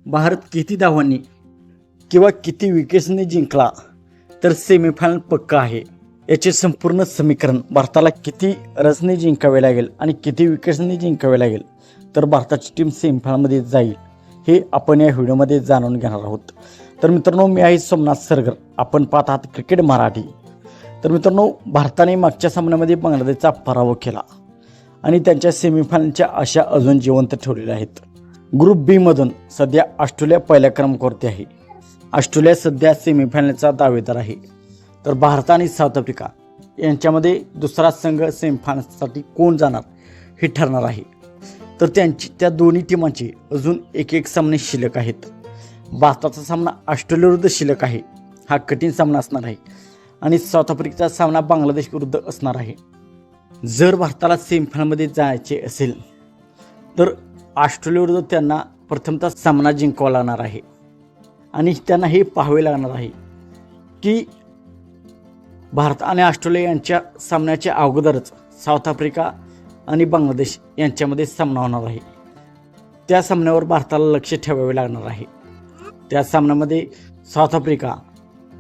भारत किती धावांनी किंवा किती विकेट्सने जिंकला तर सेमीफायनल पक्का आहे। याचे संपूर्ण समीकरण भारताला किती रन्सने जिंकावे लागेल आणि किती विकेट्सने जिंकावे लागेल तर भारताची टीम सेमीफायनलमध्ये जाईल हे आपण या व्हिडिओमध्ये जाणून घेणार आहोत। तर मित्रांनो, मी आहे सोमनाथ सरगर, आपण पाहत आहात क्रिकेट मराठी। तर मित्रांनो, भारताने मागच्या सामन्यामध्ये बांगलादेशचा पराभव केला आणि त्यांच्या सेमीफायनलच्या आशा अजून जिवंत ठेवलेल्या आहेत। ग्रुप बी मधून सध्या ऑस्ट्रेलिया पहिल्या क्रमांकावरती आहे। ऑस्ट्रेलिया सध्या सेमीफायनलचा दावेदार आहे। तर भारत आणि साऊथ आफ्रिका यांच्यामध्ये दुसरा संघ सेमीफायनलसाठी कोण जाणार हे ठरणार आहे। तर त्या दोन्ही टीमांचे अजून एक सामने शिल्लक आहेत। भारताचा सामना ऑस्ट्रेलिया विरुद्ध शिल्लक आहे, हा कठीण सामना असणार आहे आणि साऊथ आफ्रिकेचा सामना बांगलादेश विरुद्ध असणार आहे। जर भारताला सेमीफायनलमध्ये जायचे असेल तर ऑस्ट्रेलिया विरुद्ध त्यांना प्रथमतः सामना जिंकावा लागणार आहे आणि त्यांना हे पाहावे लागणार आहे की भारत आणि ऑस्ट्रेलिया यांच्या सामन्याच्या अगोदरच साऊथ आफ्रिका आणि बांगलादेश यांच्यामध्ये सामना होणार आहे। त्या सामन्यावर भारताला लक्ष ठेवावे लागणार आहे। त्या सामन्यामध्ये साऊथ आफ्रिका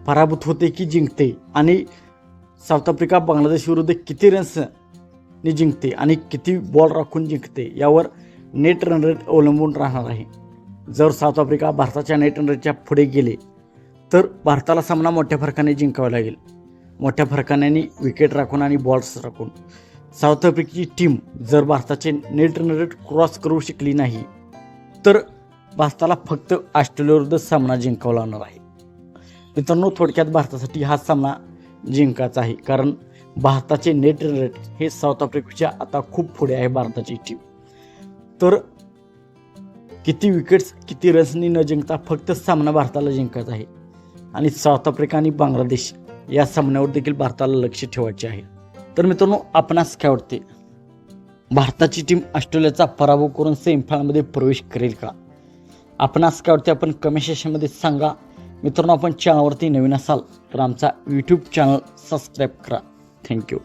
पराभूत होते की जिंकते आणि साऊथ आफ्रिका बांगलादेश विरुद्ध किती रन्सने जिंकते आणि किती बॉल राखून जिंकते यावर नेट रन रेट अवलंबून राहणार आहे। जर साऊथ आफ्रिका भारताच्या नेट रन रेटच्या पुढे गेले तर भारताला सामना मोठ्या फरकाने जिंकावा लागेल। मोठ्या फरकाने विकेट राखून आणि बॉल्स राखून साऊथ आफ्रिकेची टीम जर भारताचे नेट रन रेट क्रॉस करू शकली नाही तर भारताला फक्त ऑस्ट्रेलिया विरुद्ध सामना जिंकावा लागणार आहे। मित्रांनो, थोडक्यात भारतासाठी हा सामना जिंकायचा आहे, कारण भारताचे नेट रन रेट हे साऊथ आफ्रिकेच्या आता खूप पुढे आहे भारताची टीम। तर किती विकेट्स किती रन्सनी न जिंकता फक्त सामना भारताला जिंकायचा आहे आणि साऊथ आफ्रिका आणि बांगलादेश या सामन्यावर देखील भारताला लक्ष ठेवायचे आहे। तर मित्रांनो, आपणास काय वाटते, भारताची टीम ऑस्ट्रेलियाचा पराभव करून सेमीफायनलमध्ये प्रवेश करेल का? आपणास काय वाटते आपण कमेंट सेक्शनमध्ये सांगा। मित्रांनो, आपण चॅनलवरती नवीन असाल तर आमचा यूट्यूब चॅनल सबस्क्राईब करा। थँक्यू।